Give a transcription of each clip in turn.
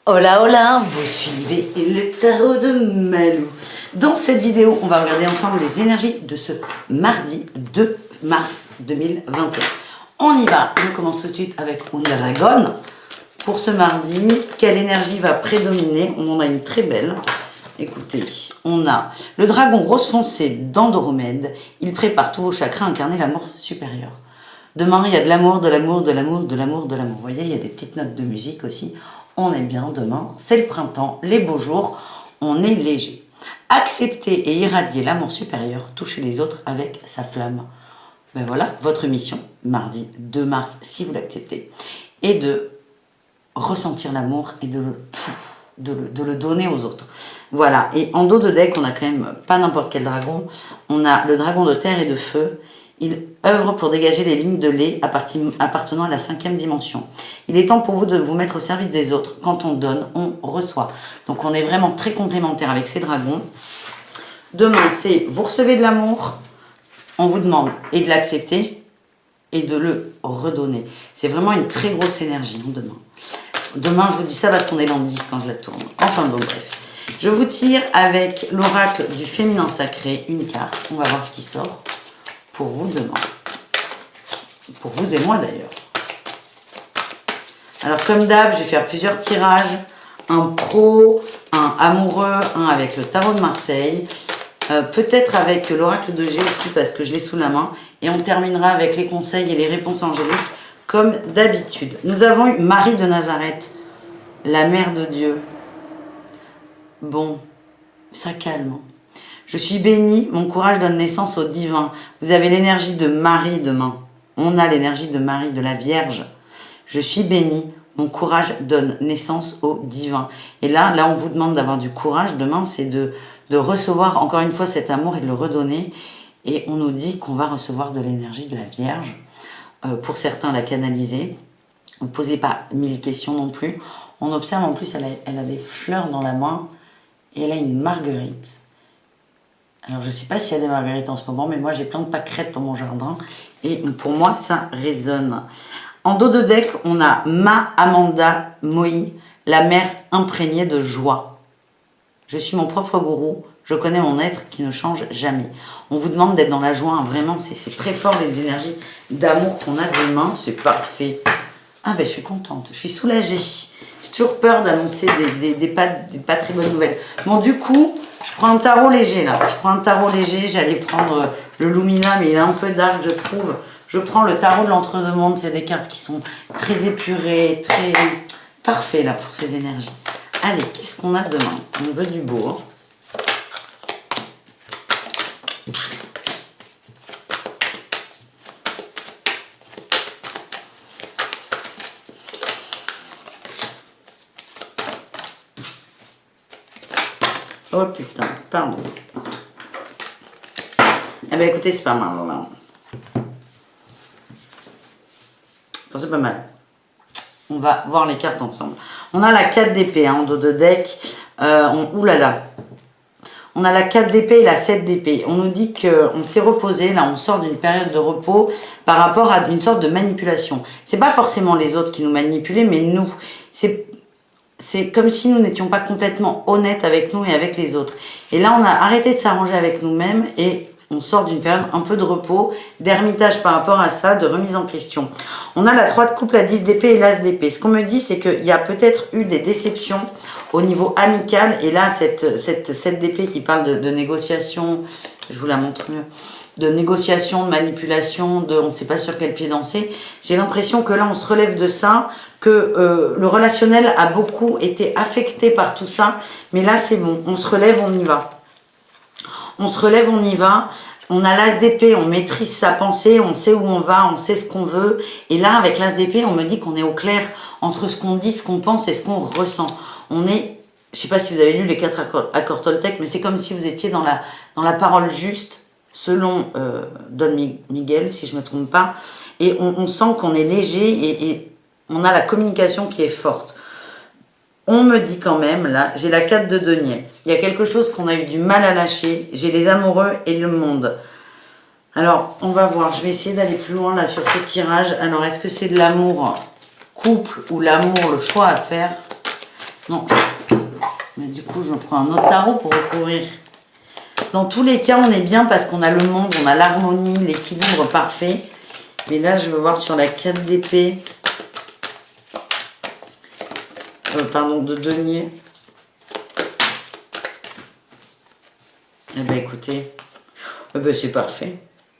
Hola hola, vous suivez le tarot de Malou. Dans cette vidéo, on va regarder ensemble les énergies de ce mardi 2 mars 2021. On y va, je commence tout de suite avec un dragon. Pour ce mardi, quelle énergie va prédominer? On en a une très belle. Écoutez, on a le dragon rose foncé d'Andromède. Il prépare tous vos chakras à incarner l'amour supérieur. Demain, il y a de l'amour, de l'amour, de l'amour, de l'amour, de l'amour. Vous voyez, il y a des petites notes de musique aussi. On est bien demain, c'est le printemps, les beaux jours, on est léger. Accepter et irradier l'amour supérieur, toucher les autres avec sa flamme. Ben voilà, votre mission, mardi 2 mars, si vous l'acceptez, est de ressentir l'amour et de le donner aux autres. Voilà, et en dos de deck, on a quand même pas n'importe quel dragon. On a le dragon de terre et de feu. Il œuvre pour dégager les lignes de lait appartenant à la 5e dimension. Il est temps pour vous de vous mettre au service des autres. Quand on donne, on reçoit. Donc on est vraiment très complémentaires avec ces dragons. Demain, c'est vous recevez de l'amour, on vous demande et de l'accepter et de le redonner. C'est vraiment une très grosse énergie demain. Demain, je vous dis ça parce qu'on est lundi quand je la tourne. Enfin bon, bref. Je vous tire avec l'oracle du féminin sacré, une carte. On va voir ce qui sort pour vous demain. Pour vous et moi d'ailleurs. Alors comme d'hab, je vais faire plusieurs tirages. Un pro, un amoureux, un avec le tarot de Marseille. Peut-être avec l'oracle de G aussi parce que je l'ai sous la main. Et on terminera avec les conseils et les réponses angéliques comme d'habitude. Nous avons eu Marie de Nazareth, la mère de Dieu. Bon, ça calme. Je suis bénie, mon courage donne naissance au divin. Vous avez l'énergie de Marie demain. On a l'énergie de Marie, de la Vierge. Je suis bénie, mon courage donne naissance au divin. Et là on vous demande d'avoir du courage. Demain, c'est de recevoir encore une fois cet amour et de le redonner. Et on nous dit qu'on va recevoir de l'énergie de la Vierge. Pour certains, la canaliser. Ne posez pas 1000 questions non plus. On observe en plus, elle a des fleurs dans la main. Et elle a une marguerite. Alors, je ne sais pas s'il y a des marguerites en ce moment, mais moi, j'ai plein de pâquerettes dans mon jardin. Et pour moi, ça résonne. En dos de deck, on a Ma Amanda Moï, la mère imprégnée de joie. Je suis mon propre gourou. Je connais mon être qui ne change jamais. On vous demande d'être dans la joie. Hein, vraiment, c'est très fort les énergies d'amour qu'on a demain. C'est parfait. Ah ben, je suis contente. Je suis soulagée. J'ai toujours peur d'annoncer des pas très bonnes nouvelles. Bon, du coup, je prends un tarot léger, là. Je prends un tarot léger. J'allais prendre le Lumina, mais il est un peu dark, je trouve. Je prends le tarot de l'entre-deux-mondes. C'est des cartes qui sont très épurées, très parfait, là, pour ces énergies. Allez, qu'est-ce qu'on a demain? On veut du beau, hein. Oh putain, pardon. Eh bien écoutez, c'est pas mal là. Enfin, c'est pas mal. On va voir les cartes ensemble. On a la 4 d'épée en dos de deck. Oulala. On a la 4 d'épée et la 7 d'épée. On nous dit qu'on s'est reposé. Là, on sort d'une période de repos par rapport à une sorte de manipulation. C'est pas forcément les autres qui nous manipulaient, mais nous. C'est comme si nous n'étions pas complètement honnêtes avec nous et avec les autres. Et là, on a arrêté de s'arranger avec nous-mêmes et on sort d'une période un peu de repos, d'ermitage par rapport à ça, de remise en question. On a la 3 de coupe, la 10 d'épée et l'as d'épée. Ce qu'on me dit, c'est qu'il y a peut-être eu des déceptions au niveau amical. Et là, cette d'épée qui parle de négociation, je vous la montre mieux, de négociation, de manipulation, on ne sait pas sur quel pied danser. J'ai l'impression que là, on se relève de ça, que le relationnel a beaucoup été affecté par tout ça. Mais là, c'est bon, on se relève, on y va. On se relève, on y va. On a l'as d'épée, on maîtrise sa pensée, on sait où on va, on sait ce qu'on veut. Et là, avec l'as d'épée, on me dit qu'on est au clair entre ce qu'on dit, ce qu'on pense et ce qu'on ressent. On est, je ne sais pas si vous avez lu les 4 accords Toltec, mais c'est comme si vous étiez dans la parole juste, selon Don Miguel, si je ne me trompe pas. Et on sent qu'on est léger et on a la communication qui est forte. On me dit quand même, là, j'ai la 4 de denier. Il y a quelque chose qu'on a eu du mal à lâcher. J'ai les amoureux et le monde. Alors, on va voir. Je vais essayer d'aller plus loin, là, sur ce tirage. Alors, est-ce que c'est de l'amour couple ou l'amour, le choix à faire? Non. Mais du coup, je prends un autre tarot pour recouvrir. Dans tous les cas, on est bien parce qu'on a le monde, on a l'harmonie, l'équilibre parfait. Mais là, je veux voir sur la 4 d'épée. Pardon, de denier. Eh bien, écoutez. Eh ben, c'est parfait.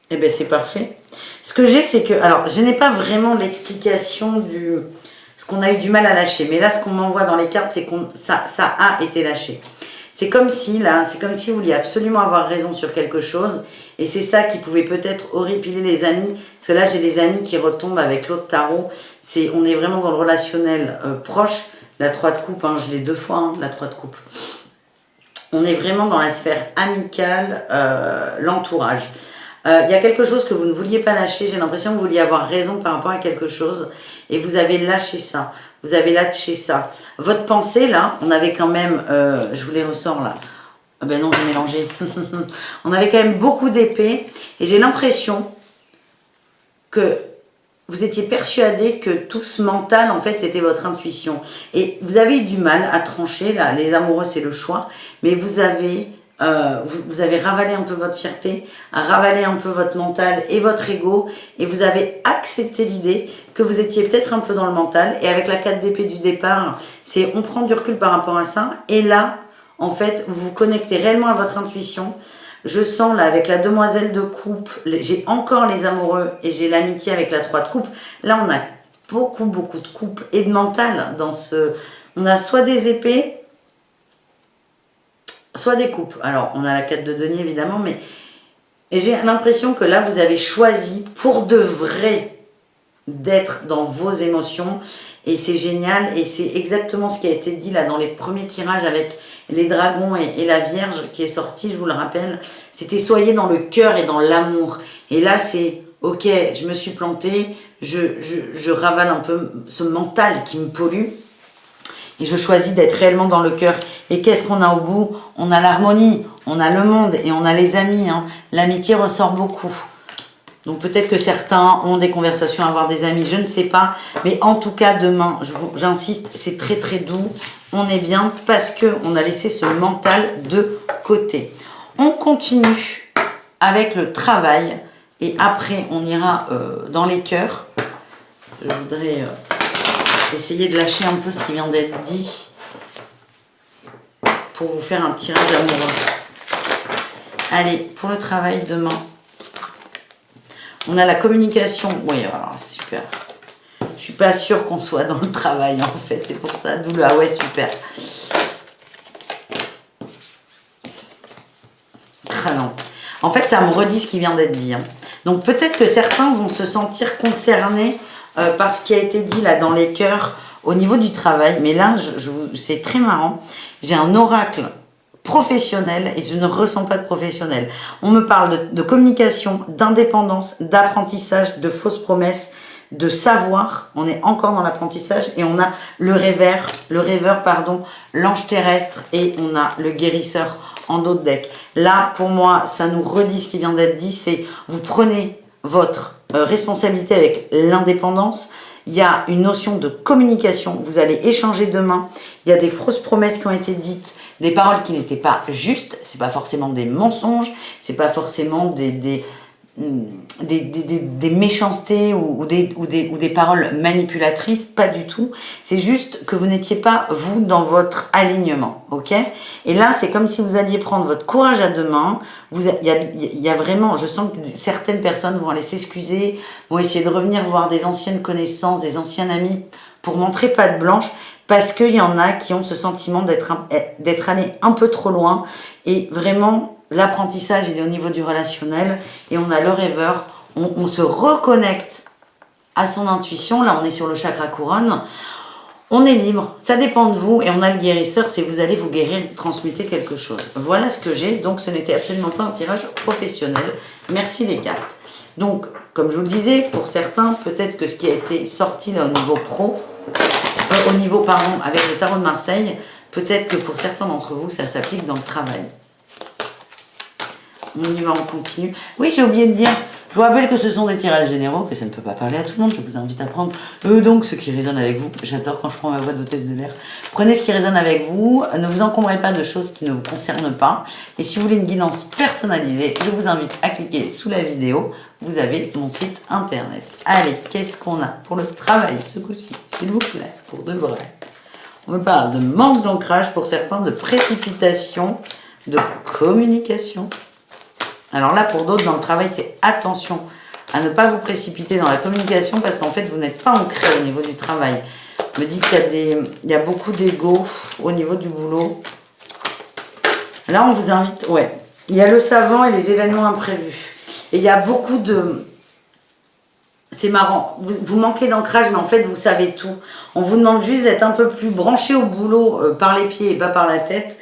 Eh bien, c'est parfait. Ce que j'ai, c'est que... Alors, je n'ai pas vraiment l'explication du... Ce qu'on a eu du mal à lâcher. Mais là, ce qu'on m'envoie dans les cartes, c'est que ça a été lâché. C'est comme si, là, c'est comme si vous vouliez absolument avoir raison sur quelque chose. Et c'est ça qui pouvait peut-être horripiler les amis. Parce que là, j'ai des amis qui retombent avec l'autre tarot. On est vraiment dans le relationnel proche. La 3 de coupe, hein, je l'ai 2 fois, hein, la 3 de coupe. On est vraiment dans la sphère amicale, l'entourage. Il y a quelque chose que vous ne vouliez pas lâcher. J'ai l'impression que vous vouliez avoir raison par rapport à quelque chose. Et vous avez lâché ça. Vous avez lâché ça. Votre pensée, là, on avait quand même... je vous les ressors, là. Ah ben non, j'ai mélangé. On avait quand même beaucoup d'épées. Et j'ai l'impression que vous étiez persuadé que tout ce mental, en fait, c'était votre intuition. Et vous avez eu du mal à trancher, là. Les amoureux, c'est le choix. Mais vous avez ravalé un peu votre fierté, ravalé un peu votre mental et votre ego, et vous avez accepté l'idée que vous étiez peut-être un peu dans le mental. Et avec la 4 d'épée du départ, c'est on prend du recul par rapport à ça. Et là, en fait, vous vous connectez réellement à votre intuition. Je sens là, avec la demoiselle de coupe, j'ai encore les amoureux et j'ai l'amitié avec la 3 de coupe. Là, on a beaucoup de coupe et de mental dans ce... On a soit des épées, soit des coupes. Alors, on a la 4 de denier, évidemment, mais... Et j'ai l'impression que là, vous avez choisi pour de vrai d'être dans vos émotions. Et c'est génial. Et c'est exactement ce qui a été dit là dans les premiers tirages avec les dragons et la Vierge qui est sortie, je vous le rappelle. C'était soyez dans le cœur et dans l'amour. Et là, c'est ok, je me suis plantée, je ravale un peu ce mental qui me pollue. Et je choisis d'être réellement dans le cœur. Et qu'est-ce qu'on a au bout? On a l'harmonie, on a le monde et on a les amis. Hein. L'amitié ressort beaucoup. Donc peut-être que certains ont des conversations à avoir des amis, je ne sais pas. Mais en tout cas, demain, j'insiste, c'est très très doux. On est bien parce qu'on a laissé ce mental de côté. On continue avec le travail. Et après, on ira dans les cœurs. Je voudrais essayer de lâcher un peu ce qui vient d'être dit pour vous faire un tirage amoureux. Allez, pour le travail demain. On a la communication. Oui, voilà, super. Je suis pas sûre qu'on soit dans le travail, en fait. C'est pour ça. D'où le ah ouais, super. Ah non. En fait, ça me redit ce qui vient d'être dit. Hein. Donc, peut-être que certains vont se sentir concernés par ce qui a été dit là dans les cœurs au niveau du travail. Mais là, c'est très marrant. J'ai un oracle professionnel et je ne ressens pas de professionnel. On me parle de communication, d'indépendance, d'apprentissage, de fausses promesses, de savoir. On est encore dans l'apprentissage et on a le rêveur, pardon, l'ange terrestre et on a le guérisseur en dos de deck. Là, pour moi, ça nous redit ce qui vient d'être dit, c'est vous prenez votre responsabilité avec l'indépendance. Il y a une notion de communication. Vous allez échanger demain. Il y a des fausses promesses qui ont été dites, des paroles qui n'étaient pas justes. C'est pas forcément des mensonges. C'est pas forcément des méchancetés ou des paroles manipulatrices. Pas du tout. C'est juste que vous n'étiez pas, vous, dans votre alignement. Ok? Et là, c'est comme si vous alliez prendre votre courage à deux mains. Il y a vraiment, je sens que certaines personnes vont aller s'excuser, vont essayer de revenir voir des anciennes connaissances, des anciens amis pour montrer patte blanche, parce qu'il y en a qui ont ce sentiment d'être allé un peu trop loin. Et vraiment, l'apprentissage, il est au niveau du relationnel. Et on a le rêveur, on se reconnecte à son intuition. Là, on est sur le chakra couronne. On est libre, ça dépend de vous. Et on a le guérisseur, c'est vous allez vous guérir, transmuter quelque chose. Voilà ce que j'ai. Donc, ce n'était absolument pas un tirage professionnel. Merci les cartes. Donc, comme je vous le disais, pour certains, peut-être que ce qui a été sorti là au niveau pro, avec le tarot de Marseille, peut-être que pour certains d'entre vous, ça s'applique dans le travail. On y va, on continue. Oui, j'ai oublié de dire, je Je vous rappelle que ce sont des tirages généraux, que ça ne peut pas parler à tout le monde. Je vous invite à prendre donc ce qui résonne avec vous. J'adore quand je prends ma voix d'hôtesse de l'air. Prenez ce qui résonne avec vous. Ne vous encombrez pas de choses qui ne vous concernent pas. Et si vous voulez une guidance personnalisée, je vous invite à cliquer sous la vidéo. Vous avez mon site internet. Allez, qu'est-ce qu'on a pour le travail ce coup-ci, s'il vous plaît, pour de vrai? On me parle de manque d'ancrage pour certains, de précipitation, de communication. Alors là, pour d'autres, dans le travail, c'est attention à ne pas vous précipiter dans la communication parce qu'en fait, vous n'êtes pas ancré au niveau du travail. On me dit qu'il y a beaucoup d'ego au niveau du boulot. Là, on vous invite, ouais. Il y a le savant et les événements imprévus. Et il y a beaucoup de... C'est marrant, vous manquez d'ancrage, mais en fait, vous savez tout. On vous demande juste d'être un peu plus branché au boulot par les pieds et pas par la tête.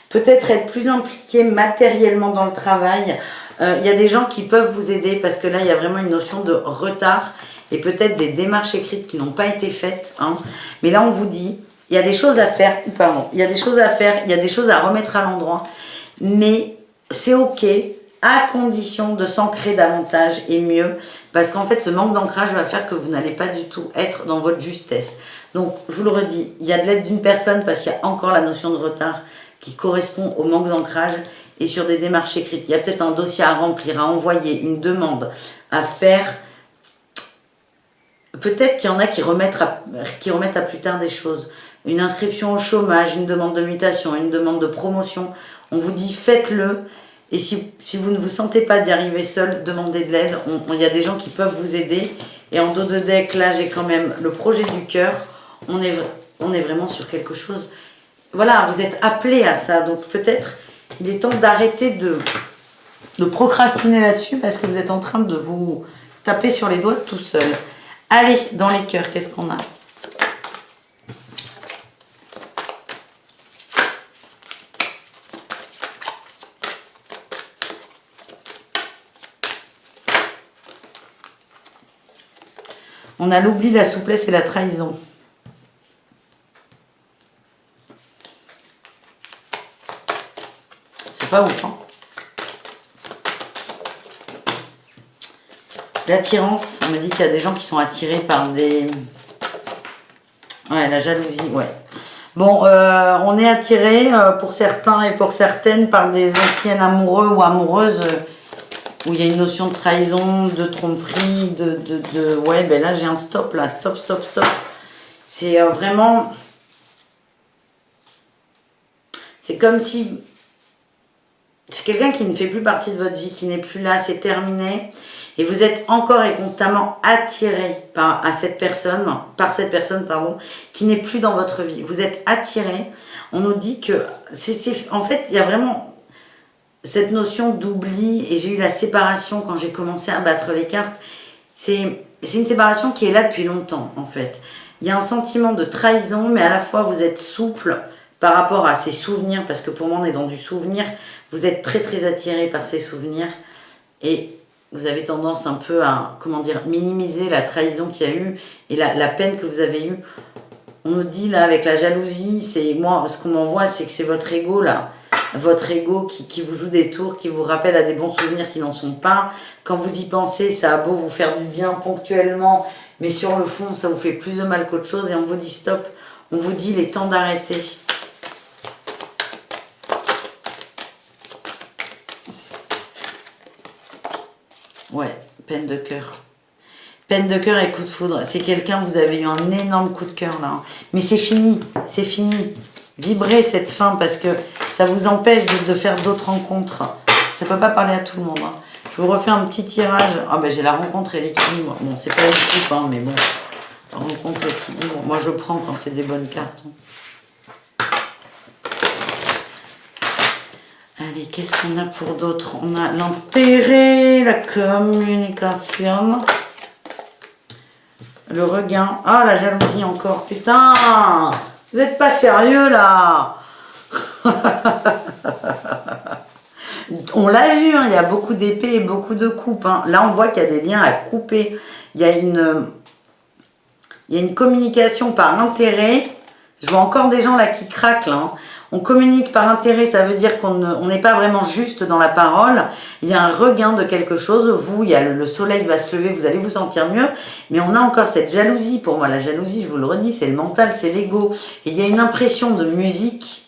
Peut-être être plus impliqué matériellement dans le travail. Il y a des gens qui peuvent vous aider parce que là, il y a vraiment une notion de retard et peut-être des démarches écrites qui n'ont pas été faites. Hein. Mais là, on vous dit, il y a des choses à faire, pardon, il y a des choses à faire, il y a des choses à remettre à l'endroit. Mais c'est OK à condition de s'ancrer davantage et mieux parce qu'en fait, ce manque d'ancrage va faire que vous n'allez pas du tout être dans votre justesse. Donc, je vous le redis, il y a de l'aide d'une personne parce qu'il y a encore la notion de retard qui correspond au manque d'ancrage et sur des démarches écrites. Il y a peut-être un dossier à remplir, à envoyer, une demande à faire. Peut-être qu'il y en a qui remettent à plus tard des choses. Une inscription au chômage, une demande de mutation, une demande de promotion. On vous dit faites-le. Et si vous ne vous sentez pas d'y arriver seul, demandez de l'aide. Il y a des gens qui peuvent vous aider. Et en dos de deck, là, j'ai quand même le projet du cœur. On est vraiment sur quelque chose. Voilà, vous êtes appelé à ça. Donc peut-être il est temps d'arrêter de procrastiner là-dessus parce que vous êtes en train de vous taper sur les doigts tout seul. Allez, dans les cœurs, qu'est-ce qu'on a? On a l'oubli, la souplesse et la trahison. C'est pas ouf, hein? L'attirance, on me dit qu'il y a des gens qui sont attirés par des... Ouais, la jalousie, ouais. Bon, on est attiré pour certains et pour certaines par des anciennes amoureux ou amoureuses où il y a une notion de trahison, de tromperie, ouais, ben là j'ai un stop, là, stop. C'est vraiment... C'est comme si... C'est quelqu'un qui ne fait plus partie de votre vie, qui n'est plus là, c'est terminé. Et vous êtes encore et constamment attiré par cette personne, qui n'est plus dans votre vie. Vous êtes attiré. On nous dit que... en fait, il y a vraiment cette notion d'oubli. Et j'ai eu la séparation quand j'ai commencé à battre les cartes. C'est une séparation qui est là depuis longtemps, en fait. Il y a un sentiment de trahison, mais à la fois vous êtes souple par rapport à ces souvenirs, parce que pour moi on est dans du souvenir. Vous êtes très très attiré par ces souvenirs. Et... vous avez tendance un peu à, comment dire, minimiser la trahison qu'il y a eu et la peine que vous avez eue. On nous dit là avec la jalousie, c'est moi, ce qu'on m'envoie, c'est que c'est votre ego là, votre ego qui vous joue des tours, qui vous rappelle à des bons souvenirs qui n'en sont pas. Quand vous y pensez, ça a beau vous faire du bien ponctuellement, mais sur le fond, ça vous fait plus de mal qu'autre chose et on vous dit stop. On vous dit il est temps d'arrêter. Ouais, peine de cœur. Peine de cœur et coup de foudre. C'est quelqu'un, vous avez eu un énorme coup de cœur là. Mais c'est fini, c'est fini. Vibrez cette fin parce que ça vous empêche de faire d'autres rencontres. Ça ne peut pas parler à tout le monde. Hein. Je vous refais un petit tirage. Ah ben j'ai la rencontre et l'équilibre. Bon, c'est pas l'équipe, hein, mais bon. Rencontre et l'équilibre. Moi je prends quand c'est des bonnes cartes. Allez, qu'est-ce qu'on a pour d'autres? On a l'enterré, la communication, le regain. Ah, la jalousie encore. Putain, vous n'êtes pas sérieux là. On l'a vu, hein, il y a beaucoup d'épées et beaucoup de coupes. Hein. Là, on voit qu'il y a des liens à couper. Il y a une communication par intérêt. Je vois encore des gens là qui craquent. Là, hein. On communique par intérêt, ça veut dire qu'on n'est pas vraiment juste dans la parole. Il y a un regain de quelque chose. Vous, il y a le soleil va se lever, vous allez vous sentir mieux. Mais on a encore cette jalousie. Pour moi, la jalousie, je vous le redis, c'est le mental, c'est l'ego. Et il y a une impression de musique,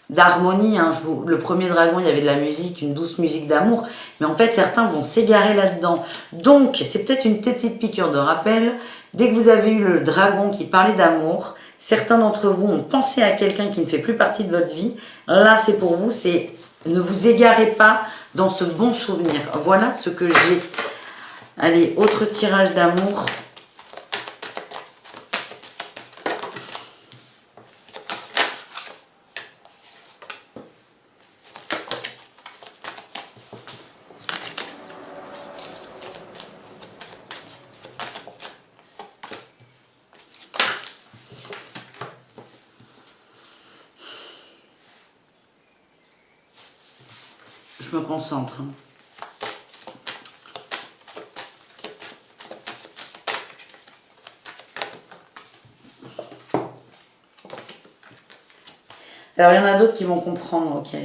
d'harmonie. Hein. Le premier dragon, il y avait de la musique, une douce musique d'amour. Mais en fait, certains vont s'égarer là-dedans. Donc, c'est peut-être une petite piqûre de rappel. Dès que vous avez eu le dragon qui parlait d'amour, certains d'entre vous ont pensé à quelqu'un qui ne fait plus partie de votre vie. Là, c'est pour vous, c'est ne vous égarez pas dans ce bon souvenir. Voilà ce que j'ai. Allez, autre tirage d'amour. Je me concentre. Alors, il y en a d'autres qui vont comprendre. Ok.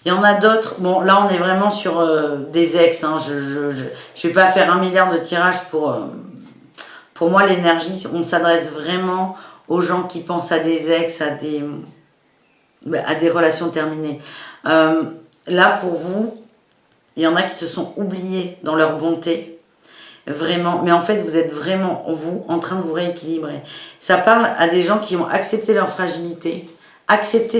Il y en a d'autres. Bon, là, on est vraiment sur des ex. Hein. Je vais pas faire 1 milliard de tirages pour moi, l'énergie. On s'adresse vraiment aux gens qui pensent à des ex, à des relations terminées. Là, pour vous, il y en a qui se sont oubliés dans leur bonté, vraiment. Mais en fait, vous êtes vraiment, vous, en train de vous rééquilibrer. Ça parle à des gens qui ont accepté leur fragilité, accepté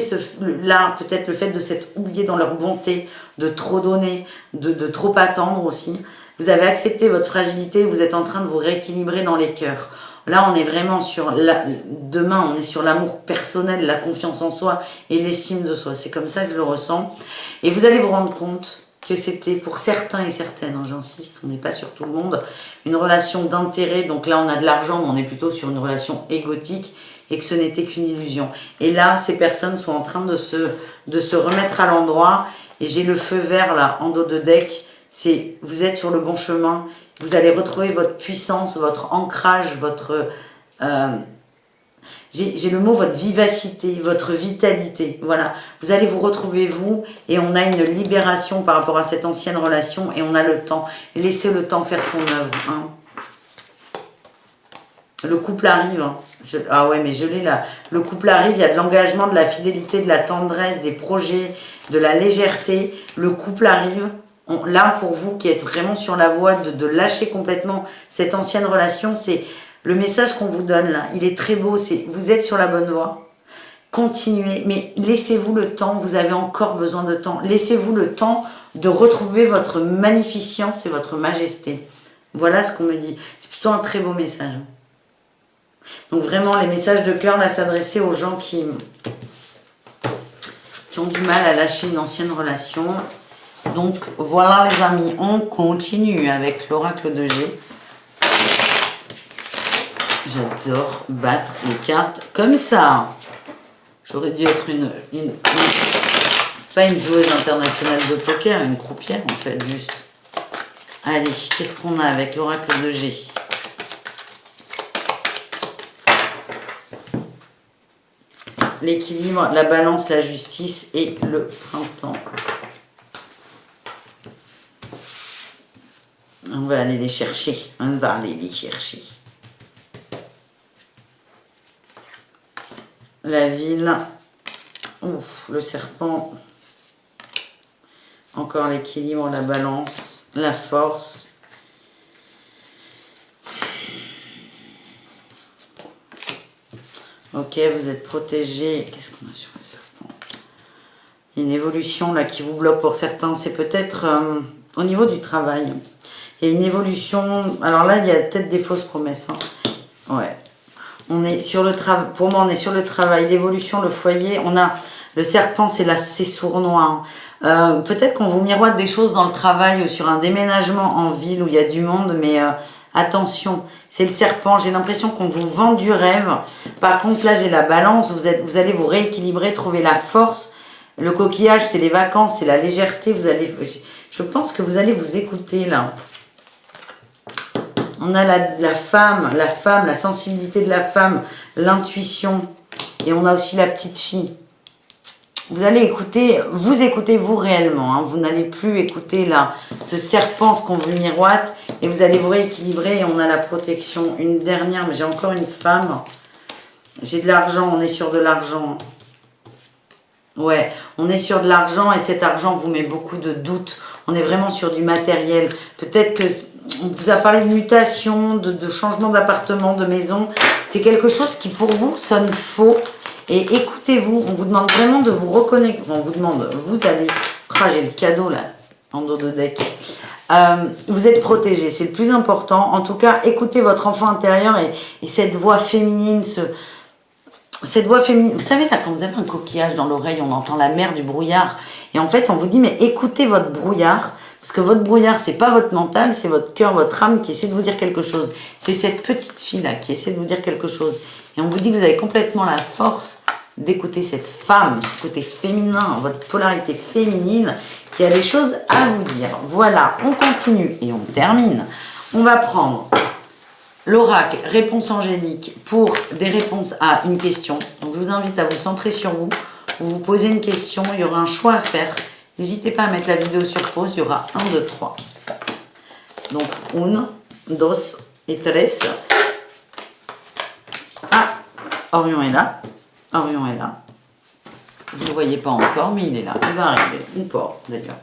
là, peut-être le fait de s'être oublié dans leur bonté, de trop donner, de trop attendre aussi. Vous avez accepté votre fragilité, vous êtes en train de vous rééquilibrer dans les cœurs. Là, on est vraiment sur, demain, on est sur l'amour personnel, la confiance en soi et l'estime de soi. C'est comme ça que je le ressens. Et vous allez vous rendre compte que c'était pour certains et certaines, hein, j'insiste, on n'est pas sur tout le monde, une relation d'intérêt. Donc là, on a de l'argent, mais on est plutôt sur une relation égotique et que ce n'était qu'une illusion. Et là, ces personnes sont en train de se remettre à l'endroit. Et j'ai le feu vert là, en dos de deck. Vous êtes sur le bon chemin. Vous allez retrouver votre puissance, votre ancrage, votre... j'ai le mot, votre vivacité, votre vitalité. Voilà. Vous allez vous retrouver, vous, et on a une libération par rapport à cette ancienne relation, et on a le temps. Laissez le temps faire son œuvre. Hein. Le couple arrive. Hein. Ah ouais, mais je l'ai là. Le couple arrive, il y a de l'engagement, de la fidélité, de la tendresse, des projets, de la légèreté. Le couple arrive. Là, pour vous qui êtes vraiment sur la voie de lâcher complètement cette ancienne relation, c'est le message qu'on vous donne là. Il est très beau, vous êtes sur la bonne voie. Continuez, mais laissez-vous le temps, vous avez encore besoin de temps. Laissez-vous le temps de retrouver votre magnificence et votre majesté. Voilà ce qu'on me dit. C'est plutôt un très beau message. Donc vraiment, les messages de cœur, là, s'adresser aux gens qui ont du mal à lâcher une ancienne relation. Donc voilà les amis, on continue avec l'oracle de G. J'adore battre les cartes comme ça. J'aurais dû être pas une joueuse internationale de poker, une croupière en fait, juste. Allez, qu'est-ce qu'on a avec l'oracle de G? L'équilibre, la balance, la justice et le printemps. On va aller les chercher. On va aller les chercher. La ville. Ouf, le serpent. Encore l'équilibre, la balance, la force. Ok, vous êtes protégé. Qu'est-ce qu'on a sur le serpent? Une évolution là qui vous bloque pour certains. C'est peut-être au niveau du travail. Il y a une évolution. Alors là, il y a peut-être des fausses promesses. Hein. Ouais. On est sur le travail. Pour moi, on est sur le travail, l'évolution, le foyer. On a le serpent, c'est sournois. Hein. Peut-être qu'on vous miroite des choses dans le travail ou sur un déménagement en ville où il y a du monde, mais attention, c'est le serpent. J'ai l'impression qu'on vous vend du rêve. Par contre, là, j'ai la balance. Vous allez vous rééquilibrer, trouver la force. Le coquillage, c'est les vacances, c'est la légèreté. Je pense que vous allez vous écouter là. On a la femme, la sensibilité de la femme, l'intuition. Et on a aussi la petite fille. vous allez écouter, vous écoutez vous réellement. Hein. Vous n'allez plus écouter là, ce serpent, ce qu'on vous miroite. Et vous allez vous rééquilibrer. Et on a la protection. Une dernière, mais j'ai encore une femme. J'ai de l'argent, on est sur de l'argent. Ouais, on est sur de l'argent et cet argent vous met beaucoup de doutes. On est vraiment sur du matériel. Peut-être que on vous a parlé de mutation, de changement d'appartement, de maison. C'est quelque chose qui pour vous sonne faux. Et écoutez-vous, on vous demande vraiment de vous reconnecter. On vous demande, vous allez... Ah, j'ai le cadeau là, en dos de deck. Vous êtes protégé, c'est le plus important. En tout cas, écoutez votre enfant intérieur et cette voix féminine, cette voix féminine. Vous savez, là, quand vous avez un coquillage dans l'oreille, on entend la mer du brouillard. Et en fait, on vous dit, mais écoutez votre brouillard. Parce que votre brouillard, c'est pas votre mental, c'est votre cœur, votre âme qui essaie de vous dire quelque chose. C'est cette petite fille-là qui essaie de vous dire quelque chose. Et on vous dit que vous avez complètement la force d'écouter cette femme, ce côté féminin, votre polarité féminine, qui a des choses à vous dire. Voilà, on continue et on termine. On va prendre l'oracle, réponse angélique, pour des réponses à une question. Donc, je vous invite à vous centrer sur vous. Vous vous posez une question, il y aura un choix à faire. N'hésitez pas à mettre la vidéo sur pause, il y aura 1, 2, 3. Donc, 1, 2 et 3. Ah, Orion est là. Orion est là. Vous ne le voyez pas encore, mais il est là. Il va arriver. Ou pas, d'ailleurs.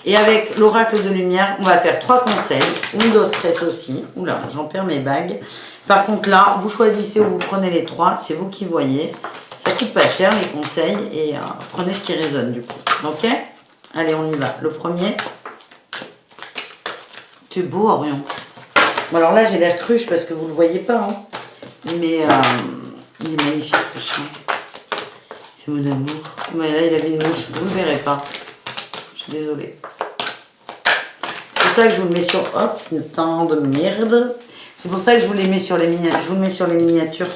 Et avec l'oracle de lumière, on va faire 3 conseils. 1, 2, 3 aussi. Oula, j'en perds mes bagues. Par contre, là, vous choisissez où vous prenez les 3. C'est vous qui voyez. Ça coûte pas cher, les conseils. Et prenez ce qui résonne, du coup. Ok? Allez, on y va. Le premier. Tu es beau, Orion. Bon, alors là, j'ai l'air cruche parce que vous ne le voyez pas. Hein. Mais il est magnifique, ce chien. C'est mon amour. Mais là, il avait une mouche. Vous ne le verrez pas. Je suis désolée. C'est pour ça que je vous le mets sur... Hop, une temps de merde. C'est pour ça que je vous les mets sur les miniatures. Je vous le mets sur les miniatures.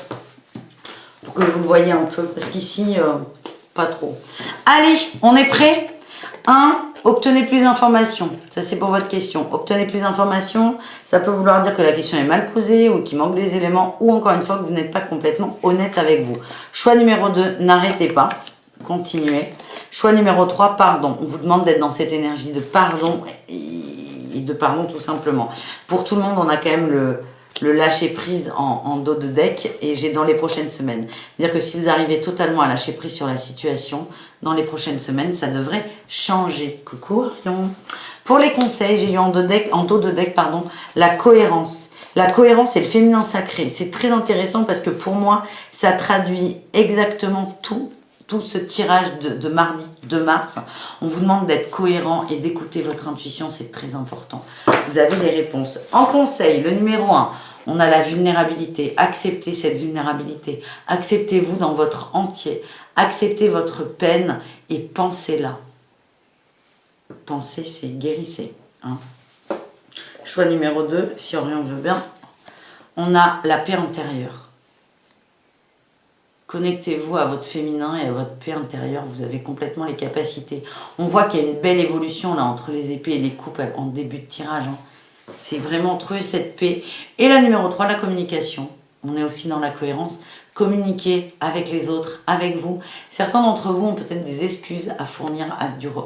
Pour que vous le voyez un peu. Parce qu'ici, pas trop. Allez, on est prêt? 1. Obtenez plus d'informations. Ça, c'est pour votre question. Obtenez plus d'informations. Ça peut vouloir dire que la question est mal posée ou qu'il manque des éléments ou encore une fois que vous n'êtes pas complètement honnête avec vous. Choix numéro 2, n'arrêtez pas. Continuez. Choix numéro 3, pardon. On vous demande d'être dans cette énergie de pardon et de pardon tout simplement. Pour tout le monde, on a quand même le lâcher prise en dos de deck et j'ai dans les prochaines semaines. C'est-à-dire que si vous arrivez totalement à lâcher prise sur la situation, dans les prochaines semaines, ça devrait changer. Coucou Orion. Pour les conseils, j'ai eu en dos de deck, pardon, la cohérence. La cohérence et le féminin sacré. C'est très intéressant parce que pour moi, ça traduit exactement tout ce tirage de mardi 2 mars. On vous demande d'être cohérent et d'écouter votre intuition, c'est très important. Vous avez les réponses. En conseil, le numéro 1, on a la vulnérabilité. Acceptez cette vulnérabilité. Acceptez-vous dans votre entier. Acceptez votre peine et pensez-la. Pensez, c'est guérissez. Hein. Choix numéro 2, si Orion veut bien, on a la paix intérieure. Connectez-vous à votre féminin et à votre paix intérieure. Vous avez complètement les capacités. On voit qu'il y a une belle évolution là entre les épées et les coupes en début de tirage. Hein. C'est vraiment trouver cette paix. Et la numéro 3, la communication. On est aussi dans la cohérence. Communiquer avec les autres, avec vous. Certains d'entre vous ont peut-être des excuses à fournir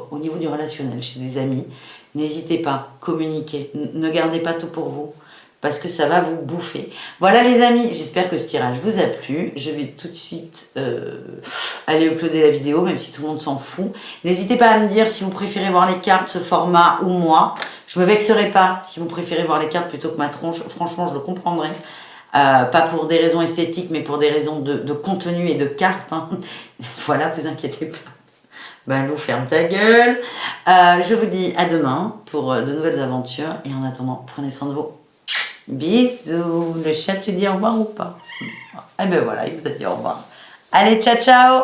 au niveau du relationnel chez des amis. N'hésitez pas, communiquez. Ne gardez pas tout pour vous. Parce que ça va vous bouffer. Voilà les amis, j'espère que ce tirage vous a plu. Je vais tout de suite aller uploader la vidéo, même si tout le monde s'en fout. N'hésitez pas à me dire si vous préférez voir les cartes, ce format ou moi. Je me vexerai pas si vous préférez voir les cartes plutôt que ma tronche. Franchement, je le comprendrai. Pas pour des raisons esthétiques, mais pour des raisons de contenu et de cartes. Hein. Voilà, vous inquiétez pas. Balou, ferme ta gueule. Je vous dis à demain pour de nouvelles aventures. Et en attendant, prenez soin de vous. Bisous. Le chat te dit au revoir ou pas? Eh ben voilà, il vous a dit au revoir. Allez, ciao, ciao.